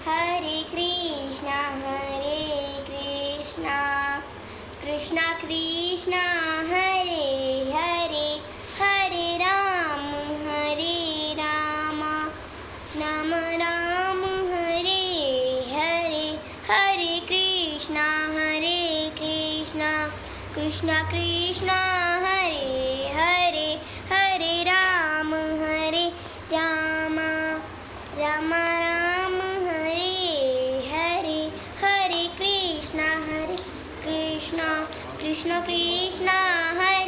Hare Krishna Krishna Krishna Hare Hare Hare Ram Ram Ram Hare Hare Hare Krishna Krishna Krishna Hare Hare Hare Ram Ram Ram Hare Hare Hare Krishna Krishna Krishna Hare